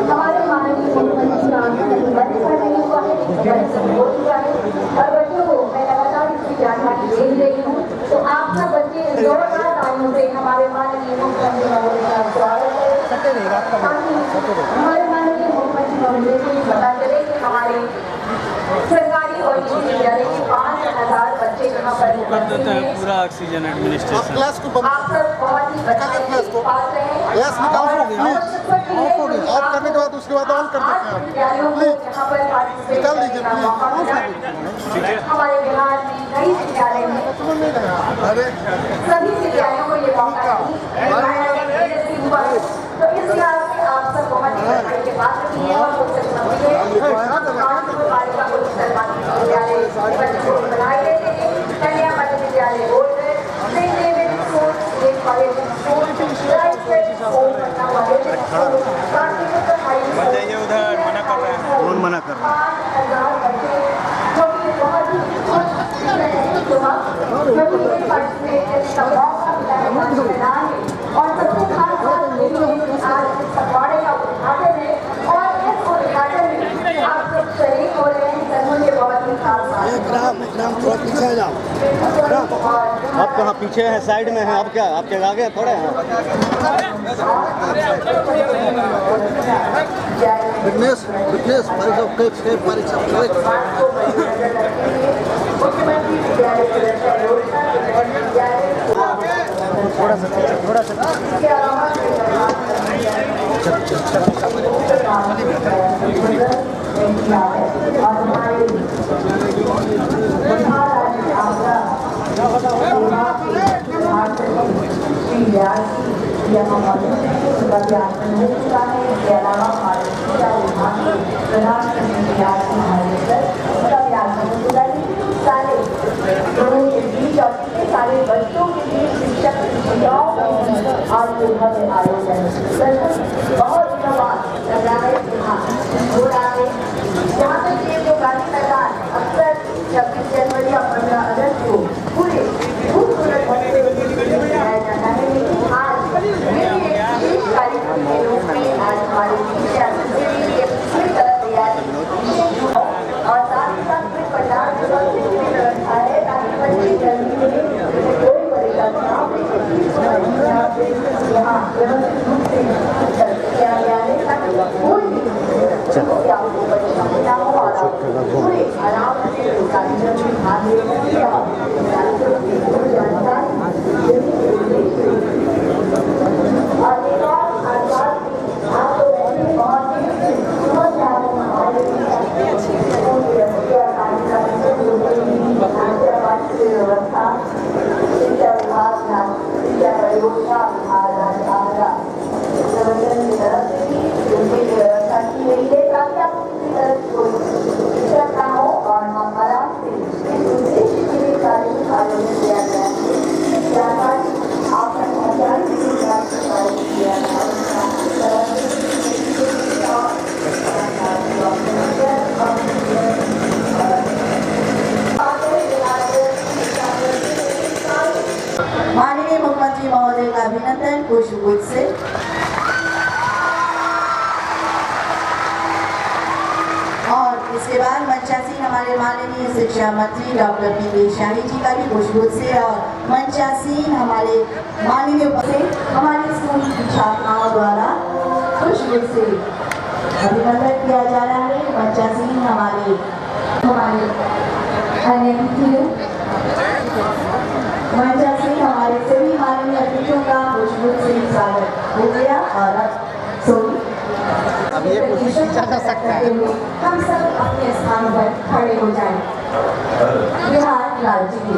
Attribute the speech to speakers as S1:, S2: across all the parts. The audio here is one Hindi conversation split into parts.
S1: हमारे माननीय मुख्यमंत्री और बच्चों को मैं लगातार इसकी जानकारी दे रही हूँ। तो आप सब बच्चे जोरदार तालियों से हमारे माननीय मुख्यमंत्री महोदय का स्वागत करें। हमारे माननीय मुख्यमंत्री महोदय को पता चले कि हमारे सरकारी और निजी विद्यालय के 5,000 बच्चे यहाँ पर
S2: कर देते हैं पूरा ऑक्सीजन एडमिनिस्ट्रेशन।
S1: आप सब बहुत ही बच्चे पास रहे
S3: यस निकाल हो गया ऑफ करने के बाद उसके बाद ऑन कर देते हैं निकाल दीजिए प्लीज।
S1: हमारे बिहार में कई विद्यालय में
S3: अरे
S1: सभी विद्यालयों को ये मौका तो इस लिहाज से आप सब बहुत ही बधाई के बात रखी है और विद्यालय बच्चों को बनाए देते हैं। कन्या मध्य विद्यालय बोल रहे
S2: जाइए उधर मना कर रहे हैं।
S3: कौन मना कर रहा है?
S1: और सबसे खास बात ये है कि आज इस पखवाड़े का उद्घाटन है और इस उद्घाटन में आप सब शरीक हो रहे हैं। मुझे बहुत ही खास
S3: ग्राम थोड़ा पीछे जाओ। आप कहाँ पीछे हैं? साइड में हैं। आप क्या आपके आगे थोड़े हैं? फिटनेस परीक्षा थोड़ा सा
S1: सारे बच्चों के लिए शिक्षक आज भव्य आयोजन बहुत दिनों बाद लग रहा है हो रहा है। जहाँ तक ये जो गांधी मैदान अक्सर 26 जनवरी या 15 अगस्त को पूरे खूबसूरत ढंग से मनाया जाता है, लेकिन आज ये विशेष कार्यक्रम के रूप में आज हमारे शिक्षा मंत्री ने पूरी तरह तैयारी और साथ ही साथ फिर पंडाल की व्यवस्था है ताकि बच्चे जल्दी में कोई परेशानी ना हो। यहाँ व्यवस्थित रूप से किया गया है ताकि कोई भी आपको परेशानी ना हो और आप पूरे आराम से कार्यक्रम में भाग ले सकें और कार्यक्रम की पूरी जानकारी और एक और खास बात आप तो वैसे बहुत ही सुबह से आप हमारे व्यवस्था शिक्षा विभाग शिक्षा परियोजना विभाग प्रबंधन की तरफ से भी व्यवस्था की गई है ताकि आपको किसी तरह की कोई दिक्कत ना हो और हम आराम से इस उद्देश्य के लिए कार्यक्रम आयोजन किया गया है। जानकारी आप तक पहुँचाने के लिए किया माननीय मुख्यमंत्री महोदय का अभिनंदन पुष्पगुच्छ से। और इसके बाद मंचासीन हमारे माननीय शिक्षा मंत्री डॉक्टर पी शाही जी का भी पुष्पगुच्छ से और मंचासीन हमारे माननीय हमारे स्कूल की छात्राओं द्वारा पुष्पगुच्छ से अभिनंदन किया जा रहा है। मंचासीन हमारे अन्य मंचासीन हमारे सभी माननीय अतिथियों का पुष्पगुच्छ से स्वागत हो गया और अब ये पूछा जा सकता है हम सब अपने स्थान पर खड़े हो जाएं। बिहार राज्य के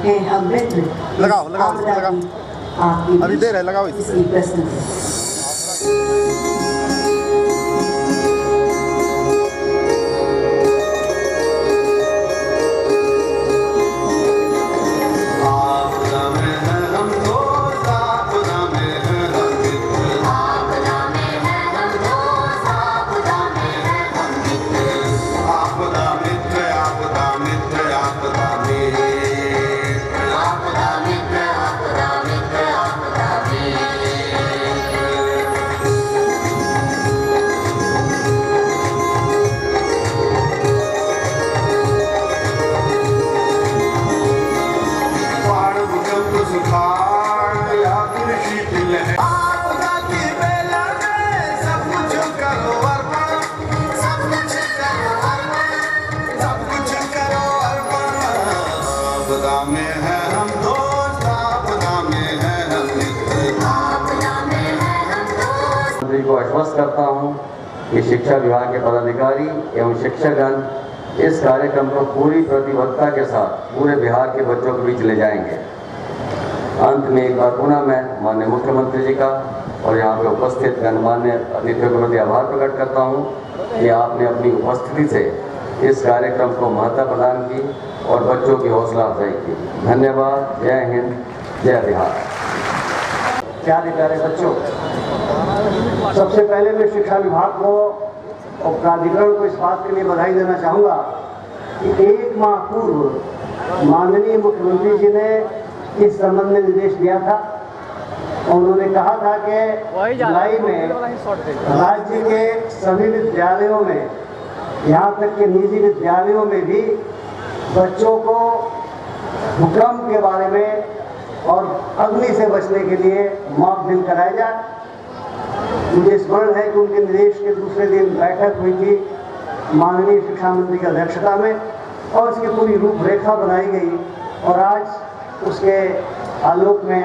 S1: हैं अमृत
S3: लगाओ, लगाओ, लगाओ।
S1: आपकी
S3: अभी देर है, लगाओ इसे।
S1: इसकी प्रशंसा
S4: मंत्री को आश्वस्त करता हूं कि शिक्षा विभाग के पदाधिकारी एवं शिक्षकगण इस कार्यक्रम को पूरी प्रतिबद्धता के साथ पूरे बिहार के बच्चों के बीच ले जाएंगे। अंत में एक बार पुनः मैं माननीय मुख्यमंत्री जी का और यहाँ पे उपस्थित गणमान्य अतिथियों के प्रति आभार प्रकट करता हूँ कि आपने अपनी उपस्थिति से इस कार्यक्रम को महत्ता प्रदान की और बच्चों की हौसला अफजाई की। धन्यवाद। जय हिंद, जय बिहार।
S5: प्यारे प्यारे बच्चों, सबसे पहले मैं शिक्षा विभाग को और प्राधिकरण को इस बात के लिए बधाई देना चाहूँगा कि 1 माह पूर्व माननीय मुख्यमंत्री जी ने इस संबंध में निर्देश दिया था और उन्होंने कहा था कि जुलाई में राज्य के सभी विद्यालयों में, यहाँ तक कि निजी विद्यालयों में भी बच्चों को भूकंप के बारे में और अग्नि से बचने के लिए मॉक ड्रिल कराया जाए। मुझे स्मरण है कि उनके निर्देश के दूसरे दिन बैठक हुई थी माननीय शिक्षा मंत्री की अध्यक्षता में और उसकी पूरी रूपरेखा बनाई गई और आज उसके आलोक में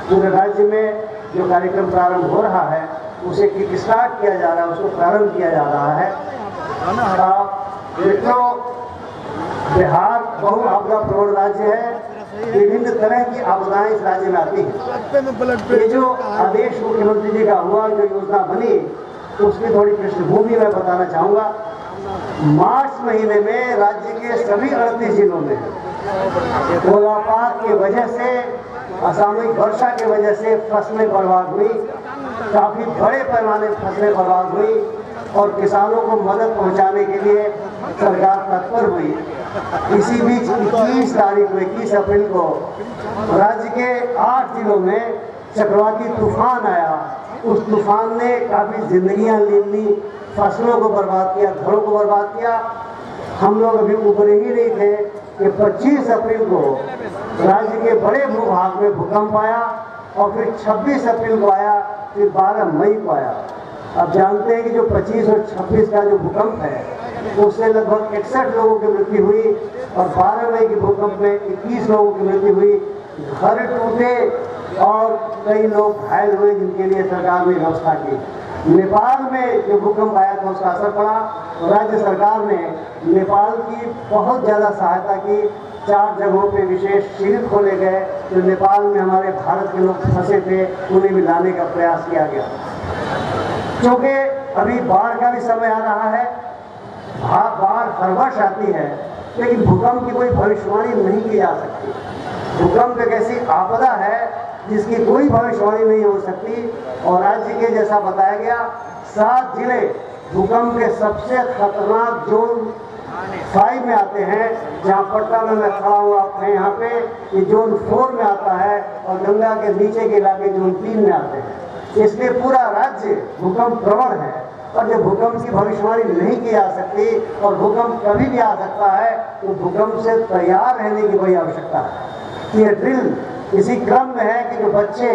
S5: पूरे राज्य में जो कार्यक्रम प्रारंभ हो रहा है उसे किक स्टार्ट किया जा रहा है, उसको प्रारंभ किया जा रहा है। मित्रों, बिहार बहु आपदा प्रवण राज्य है। विभिन्न तरह की आपदाएं इस राज्य में आती हैं। ये जो आदेश मुख्यमंत्री जी का हुआ, जो योजना बनी, उसकी थोड़ी पृष्ठभूमि मैं बताना चाहूँगा। मार्च महीने में राज्य के सभी 38 जिलों में गोलापात की वजह से, असामयिक वर्षा की वजह से फसलें बर्बाद हुई, काफ़ी बड़े पैमाने पर फसलें बर्बाद हुई और किसानों को मदद पहुंचाने के लिए सरकार तत्पर हुई। इसी बीच 21 अप्रैल को राज्य के 8 जिलों में चक्रवाती तूफान आया। उस तूफान ने काफ़ी जिंदगियां ले ली, फसलों को बर्बाद किया, घरों को बर्बाद किया। हम लोग अभी उभरे ही नहीं थे कि 25 अप्रैल को राज्य के बड़े भूभाग में भूकंप आया और फिर 26 अप्रैल को आया, फिर 12 मई को आया। अब जानते हैं कि जो 25 और 26 का जो भूकंप है उससे लगभग 61 लोगों की मृत्यु हुई और 12 मई के भूकंप में 21 लोगों की मृत्यु हुई। घर टूटे और कई लोग घायल हुए जिनके लिए सरकार ने व्यवस्था की। नेपाल में जो भूकंप आया था उसका असर पड़ा और राज्य सरकार ने नेपाल की बहुत ज़्यादा सहायता की। 4 जगहों पे विशेष शिविर खोले गए जो नेपाल में हमारे भारत के लोग फंसे थे, उन्हें भी लाने का प्रयास किया गया। क्योंकि अभी बाढ़ का भी समय आ रहा है, बाढ़ हर वर्ष आती है, लेकिन भूकंप की कोई भविष्यवाणी नहीं की जा सकती। भूकंप एक ऐसी आपदा है जिसकी कोई भविष्यवाणी नहीं हो सकती और राज्य के जैसा बताया गया 7 जिले भूकंप के सबसे खतरनाक जोन 5 में आते हैं। जहाँ पटना में मैं खड़ा हुआ अपने यहाँ पे, ये जोन 4 में आता है और गंगा के नीचे के इलाके जोन 3 में आते हैं। इसलिए पूरा राज्य भूकंप प्रवण है और जब भूकंप की भविष्यवाणी नहीं की जा सकती और भूकंप कभी भी आ सकता है तो भूकंप से तैयार रहने की बड़ी आवश्यकता है। ये ड्रिल इसी क्रम में है कि जो बच्चे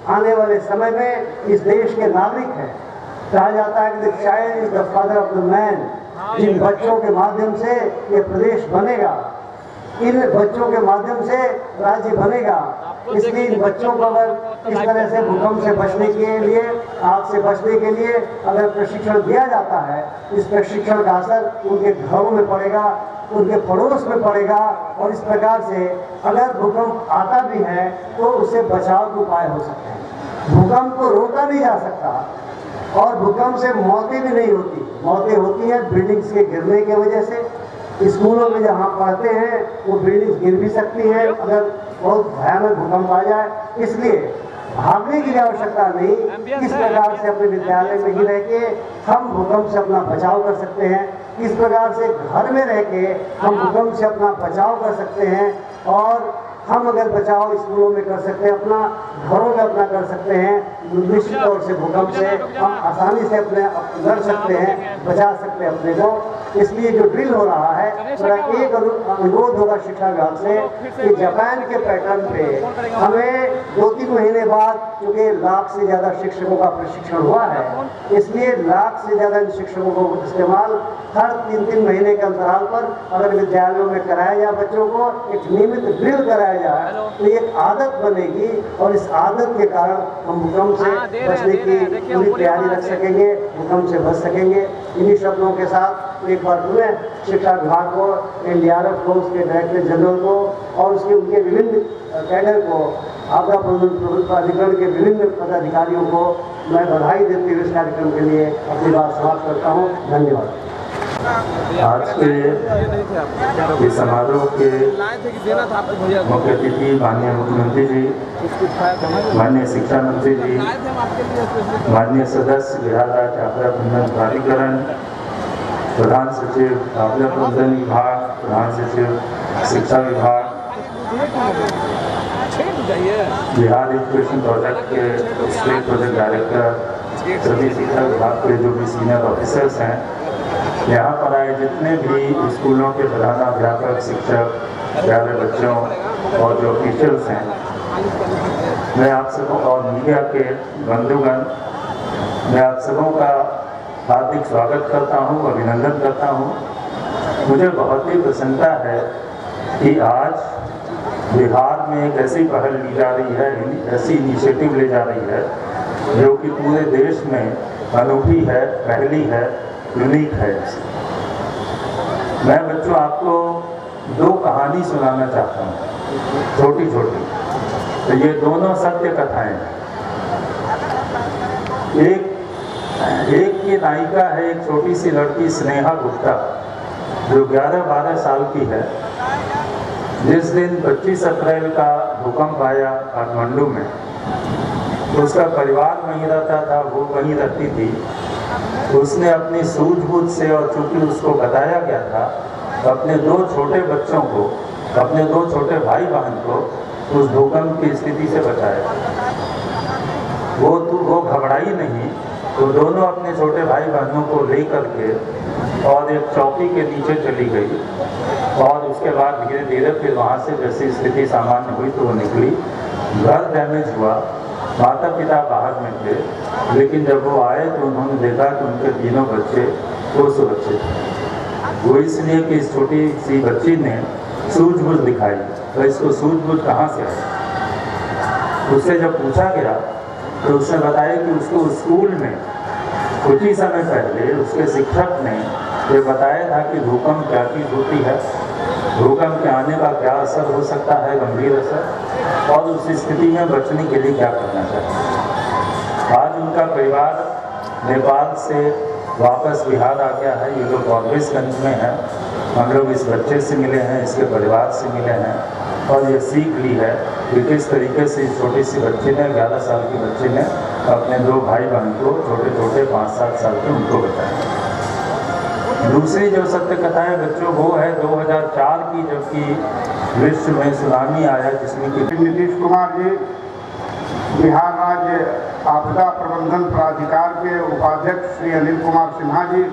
S5: आने वाले समय में इस देश के नागरिक हैं, कहा जाता है कि the child is the father of the man. जिन बच्चों के माध्यम से ये प्रदेश बनेगा इन बच्चों के माध्यम से राज्य बनेगा। इसलिए इन बच्चों को अगर इस तरह से भूकंप से बचने के लिए, आग से बचने के लिए अगर प्रशिक्षण दिया जाता है, इस प्रशिक्षण का असर उनके घरों में पड़ेगा, उनके पड़ोस में पड़ेगा। और इस प्रकार से अगर भूकंप आता भी है तो उससे बचाव के उपाय हो सकते हैं। भूकंप को रोका नहीं जा सकता और भूकंप से मौतें भी नहीं होती। मौतें होती हैं बिल्डिंग्स के गिरने की वजह से। स्कूलों में जहाँ पढ़ते हैं वो बिल्डिंग्स गिर भी सकती है अगर बहुत भयानक भूकंप आ जाए। इसलिए भागने की आवश्यकता नहीं, किस प्रकार से अपने विद्यालय में ही रह के हम भूकंप से अपना बचाव कर सकते हैं, किस प्रकार से घर में रह के हम भूकंप से अपना बचाव कर सकते हैं। और हम अगर बचाव स्कूलों में कर सकते हैं, अपना घरों में अपना कर सकते हैं, निश्चित तौर से भूकंप से हम आसानी से अपने लड़ सकते हैं, बचा सकते हैं अपने को। इसलिए जो ड्रिल हो रहा है, थोड़ा एक अनुरोध होगा शिक्षा विभाग से कि जापान के पैटर्न पे हमें 2-3 महीने बाद, क्योंकि 1 लाख से ज़्यादा शिक्षकों का प्रशिक्षण हुआ है, इसलिए 1 लाख से ज़्यादा शिक्षकों को इस्तेमाल हर 3-3 महीने के अंतराल पर अगर विद्यालयों में कराया जाए, बच्चों को एक नियमित ड्रिल कराया जाए तो एक आदत बनेगी और इस आदत के कारण हम भूकंप से बचने की पूरी तैयारी रख सकेंगे, भूकंप से बच सकेंगे। इन्हीं शब्दों के साथ एक बार पुनः शिक्षा विभाग को, NDRF को, उसके डायरेक्टर जनरल को और उसके उनके विभिन्न कैडर को, आपदा प्रबंधन प्राधिकरण के विभिन्न पदाधिकारियों को मैं बधाई देते हुए इस कार्यक्रम के लिए अपनी बात समाप्त करता हूँ। धन्यवाद।
S6: आज के इस समारोह के मुख्य अतिथि माननीय मुख्यमंत्री जी, माननीय शिक्षा मंत्री जी, माननीय सदस्य बिहार राज्य आपदा प्रबंधन प्राधिकरण, प्रधान सचिव आपदा प्रबंधन विभाग, प्रधान सचिव शिक्षा विभाग, बिहार एजुकेशन प्रोजेक्ट के स्टेट प्रोजेक्ट डायरेक्टर, सभी शिक्षा विभाग के जो भी सीनियर ऑफिसर्स हैं, यहाँ पर आए जितने भी स्कूलों के प्रधानाध्यापक, शिक्षक, प्यारे बच्चों और जो ऑफिशियल्स हैं, मैं आप सबों और मीडिया के बंधुगण, मैं आप सबों का हार्दिक स्वागत करता हूँ, अभिनंदन करता हूँ। मुझे बहुत ही प्रसन्नता है कि आज बिहार में एक ऐसी पहल ली जा रही है, ऐसी इनिशिएटिव ले जा रही है जो कि पूरे देश में अनूठी है, पहली है, यूनिक है। मैं बच्चों आपको 2 कहानी सुनाना चाहता हूँ, छोटी छोटी। तो ये दोनों सत्य कथाएं हैं। एक की नायिका है एक छोटी सी लड़की स्नेहा गुप्ता, जो 11-12 साल की है। जिस दिन 25 अप्रैल का भूकंप आया काठमांडू में, तो उसका परिवार वहीं रहता था, वो वहीं रहती थी। उसने अपनी सूझबूझ से, और चूंकि उसको बताया गया था, अपने 2 छोटे बच्चों को, अपने 2 छोटे भाई बहन को उस भूकंप की स्थिति से बचाया। वो घबराई नहीं, तो दोनों अपने छोटे भाई बहनों को ले करके और एक चौकी के नीचे चली गई। और उसके बाद धीरे धीरे फिर वहाँ से जैसी स्थिति सामान्य हुई तो वो निकली। घर डैमेज हुआ, माता पिता बाहर में थे, लेकिन जब वो आए तो उन्होंने देखा कि उनके तीनों बच्चे वो सुरक्षित थे। वो इसलिए कि इस छोटी सी बच्ची ने सूझबूझ दिखाई। तो इसको सूझबूझ कहाँ से आई? उससे जब पूछा गया तो उसने बताया कि उसको स्कूल में कुछ ही समय पहले उसके शिक्षक ने ये बताया था कि भूकंप क्या चीज़ होती है, भूकंप के आने का क्या असर हो सकता है, गंभीर असर, और उस स्थिति में बचने के लिए क्या करना चाहिए। आज उनका परिवार नेपाल से वापस बिहार आ गया है। ये लोग कॉर्बेसगंज में हैं। हम लोग इस बच्चे से मिले हैं, इसके परिवार से मिले हैं और ये सीख ली है कि किस तरीके से इस छोटी सी बच्ची ने, 11 साल की बच्ची ने, अपने 2 भाई बहन को, छोटे छोटे 5-7 साल के, उनको बताया। दूसरी जो सत्य कथा है बच्चों, वो है 2004 की, जबकि विश्व में सुनामी आया, जिसमें कि
S3: नीतीश कुमार जी, बिहार राज्य आपदा प्रबंधन प्राधिकार के उपाध्यक्ष श्री अनिल कुमार सिन्हा जी,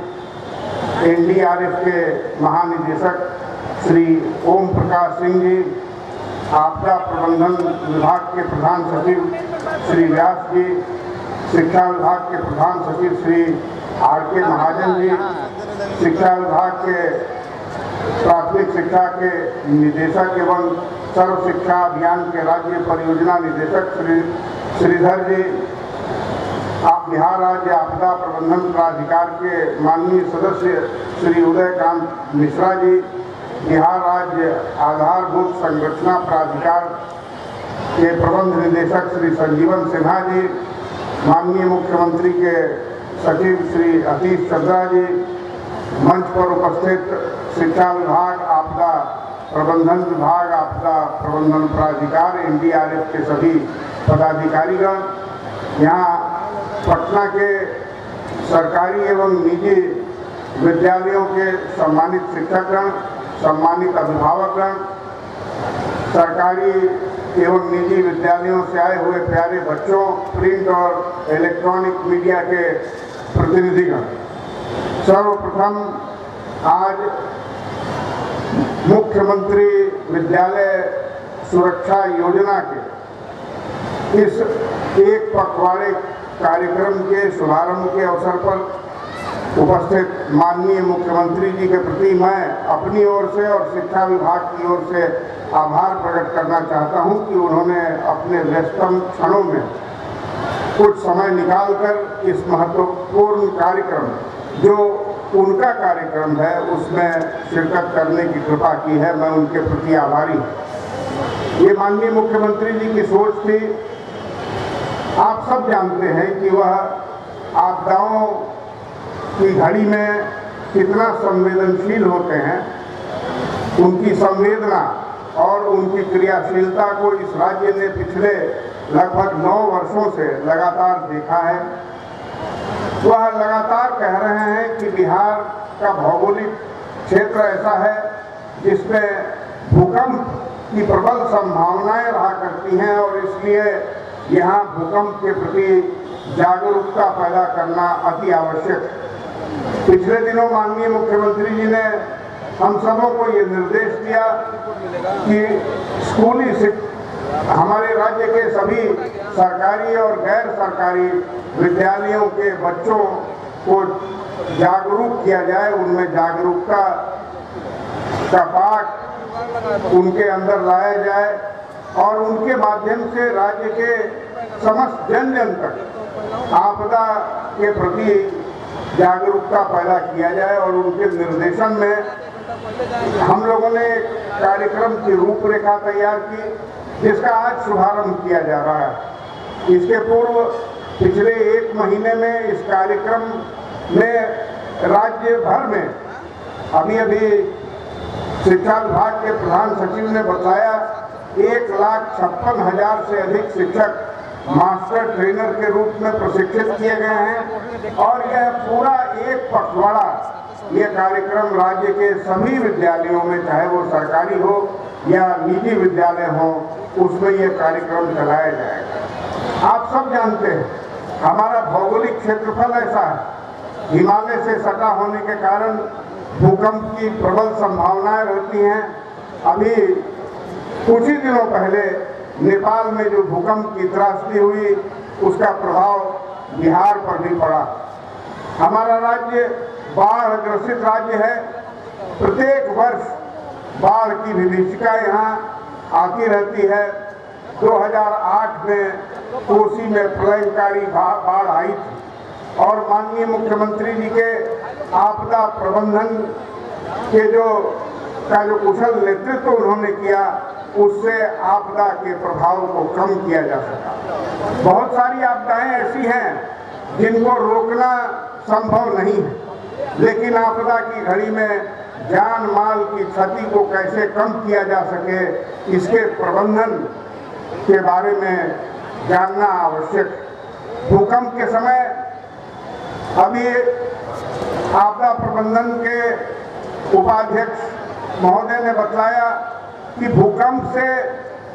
S3: NDRF के महानिदेशक श्री ओम प्रकाश सिंह जी, आपदा प्रबंधन विभाग के प्रधान सचिव श्री व्यास जी, शिक्षा विभाग के प्रधान सचिव श्री RK महाजन जी, शिक्षा विभाग के प्राथमिक शिक्षा के निदेशक एवं सर्व शिक्षा अभियान के राज्य परियोजना निदेशक श्री श्रीधर जी, आप बिहार राज्य आपदा प्रबंधन प्राधिकार के माननीय सदस्य श्री उदयकांत मिश्रा जी, बिहार राज्य आधारभूत संरचना प्राधिकार के प्रबंध निदेशक श्री संजीवन सिन्हा जी, माननीय मुख्यमंत्री के सचिव श्री अतीश चंद्रा जी, मंच पर उपस्थित शिक्षा विभाग, आपदा प्रबंधन विभाग, आपदा प्रबंधन प्राधिकार, NDRF के सभी पदाधिकारीगण, यहाँ पटना के सरकारी एवं निजी विद्यालयों के सम्मानित शिक्षकगण, सम्मानित अभिभावकगण, सरकारी एवं निजी विद्यालयों से आए हुए प्यारे बच्चों, प्रिंट और इलेक्ट्रॉनिक मीडिया के प्रतिनिधिगण, सर्वप्रथम आज मुख्यमंत्री विद्यालय सुरक्षा योजना के इस एक पखवाड़े कार्यक्रम के शुभारंभ के अवसर पर उपस्थित माननीय मुख्यमंत्री जी के प्रति मैं अपनी ओर से और शिक्षा विभाग की ओर से आभार प्रकट करना चाहता हूं कि उन्होंने अपने व्यस्तम क्षणों में कुछ समय निकालकर इस महत्वपूर्ण कार्यक्रम, जो उनका कार्यक्रम है, उसमें शिरकत करने की कृपा की है। मैं उनके प्रति आभारी हूँ। ये माननीय मुख्यमंत्री जी की सोच थी। आप सब जानते हैं कि वह आपदाओं की घड़ी में कितना संवेदनशील होते हैं। उनकी संवेदना और उनकी क्रियाशीलता को इस राज्य ने पिछले लगभग 9 वर्षों से लगातार देखा है। वह लगातार कह रहे हैं कि बिहार का भौगोलिक क्षेत्र ऐसा है जिसमें भूकंप की प्रबल संभावनाएं रहा करती हैं और इसलिए यहाँ भूकंप के प्रति जागरूकता पैदा करना अति आवश्यक। पिछले दिनों माननीय मुख्यमंत्री जी ने हम सबों को ये निर्देश दिया कि हमारे राज्य के सभी सरकारी और गैर सरकारी विद्यालयों के बच्चों को जागरूक किया जाए, उनमें जागरूकता का पाठ उनके अंदर लाया जाए और उनके माध्यम से राज्य के समस्त जन जन तक आपदा के प्रति जागरूकता पैदा किया जाए। और उनके निर्देशन में हम लोगों ने कार्यक्रम की रूपरेखा तैयार की, जिसका आज शुभारंभ किया जा रहा है। इसके पूर्व पिछले 1 महीने में इस कार्यक्रम में राज्य भर में अभी शिक्षा विभाग के प्रधान सचिव ने बताया 1,56,000 से अधिक शिक्षक मास्टर ट्रेनर के रूप में प्रशिक्षित किए गए हैं और यह पूरा एक पखवाड़ा ये कार्यक्रम राज्य के सभी विद्यालयों में, चाहे वो सरकारी हो या निजी विद्यालय हो, उसमें ये कार्यक्रम चलाया जाएगा। आप सब जानते हैं हमारा भौगोलिक क्षेत्रफल ऐसा है, हिमालय से सटा होने के कारण भूकंप की प्रबल संभावनाएं रहती हैं। अभी कुछ ही दिनों पहले नेपाल में जो भूकंप की त्रासदी हुई, उसका प्रभाव बिहार पर भी पड़ा। हमारा राज्य बाढ़ ग्रसित राज्य है। प्रत्येक वर्ष बाढ़ की विभीषिका यहाँ आती रहती है। 2008 में कोसी में प्रलयकारी बाढ़ आई थी और माननीय मुख्यमंत्री जी के आपदा प्रबंधन के जो कुशल नेतृत्व उन्होंने किया, उससे आपदा के प्रभाव को कम किया जा सका। बहुत सारी आपदाएं ऐसी हैं जिनको रोकना संभव नहीं है, लेकिन आपदा की घड़ी में जान माल की क्षति को कैसे कम किया जा सके, इसके प्रबंधन के बारे में जानना आवश्यक। भूकंप के समय अभी आपदा प्रबंधन के उपाध्यक्ष महोदय ने बताया कि भूकंप से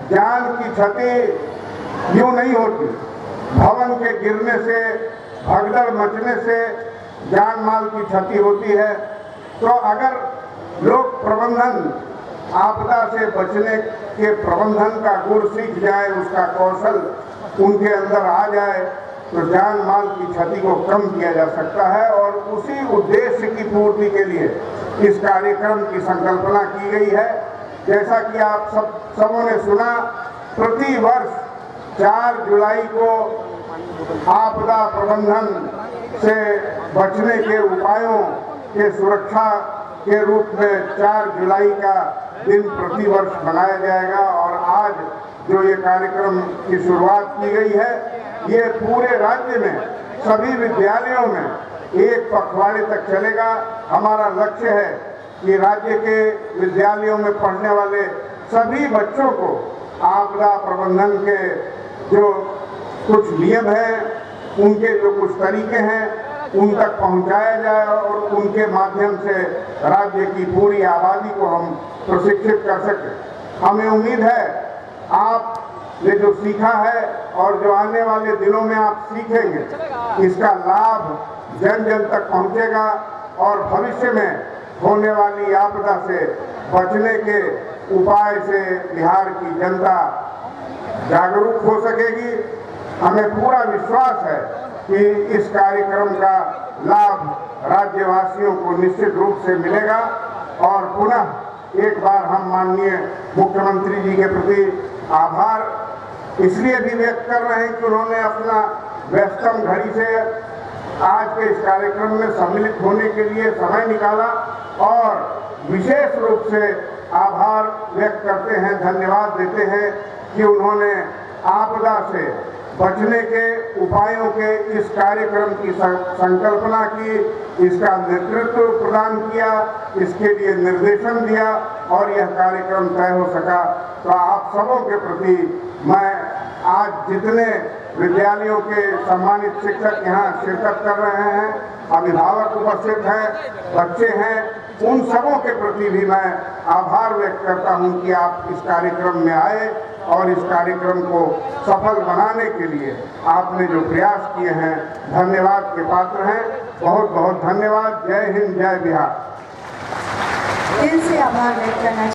S3: जान की क्षति यूं नहीं होती, भवन के गिरने से, भगदड़ मचने से जान माल की क्षति होती है। तो अगर लोग प्रबंधन, आपदा से बचने के प्रबंधन का गुण सीख जाए, उसका कौशल उनके अंदर आ जाए, तो जान माल की क्षति को कम किया जा सकता है। और उसी उद्देश्य की पूर्ति के लिए इस कार्यक्रम की संकल्पना की गई है। जैसा कि आप सबों ने सुना, प्रति वर्ष 4 जुलाई को आपदा प्रबंधन से बचने के उपायों के सुरक्षा के रूप में 4 जुलाई का दिन प्रतिवर्ष मनाया जाएगा। और आज जो ये कार्यक्रम की शुरुआत की गई है, ये पूरे राज्य में सभी विद्यालयों में 1 पखवाड़े तक चलेगा। हमारा लक्ष्य है कि राज्य के विद्यालयों में पढ़ने वाले सभी बच्चों को आपदा प्रबंधन के जो कुछ नियम हैं, उनके जो कुछ तरीके हैं, उन तक पहुंचाया जाए और उनके माध्यम से राज्य की पूरी आबादी को हम प्रशिक्षित कर सकें। हमें उम्मीद है आपने जो सीखा है और जो आने वाले दिनों में आप सीखेंगे, इसका लाभ जन जन तक पहुंचेगा और भविष्य में होने वाली आपदा से बचने के उपाय से बिहार की जनता जागरूक हो सकेगी। हमें पूरा विश्वास है कि इस कार्यक्रम का लाभ राज्यवासियों को निश्चित रूप से मिलेगा। और पुनः एक बार हम माननीय मुख्यमंत्री जी के प्रति आभार इसलिए भी व्यक्त कर रहे हैं कि उन्होंने अपना व्यस्तम घड़ी से आज के इस कार्यक्रम में सम्मिलित होने के लिए समय निकाला। और विशेष रूप से आभार व्यक्त करते हैं, धन्यवाद देते हैं कि उन्होंने आपदा से बचने के उपायों के इस कार्यक्रम की संकल्पना की, इसका नेतृत्व प्रदान किया, इसके लिए निर्देशन दिया और यह कार्यक्रम तय हो सका। तो आप सबों के प्रति मैं आज जितने विद्यालयों के सम्मानित शिक्षक यहाँ शिरकत कर रहे हैं, अभिभावक उपस्थित हैं, बच्चे हैं, उन सबों के प्रति भी मैं आभार व्यक्त करता हूँ कि आप इस कार्यक्रम में आए और इस कार्यक्रम को सफल बनाने के लिए आपने जो प्रयास किए हैं, धन्यवाद के पात्र हैं। बहुत बहुत धन्यवाद। जय हिंद, जय बिहार।
S1: दिल से आभार व्यक्त करना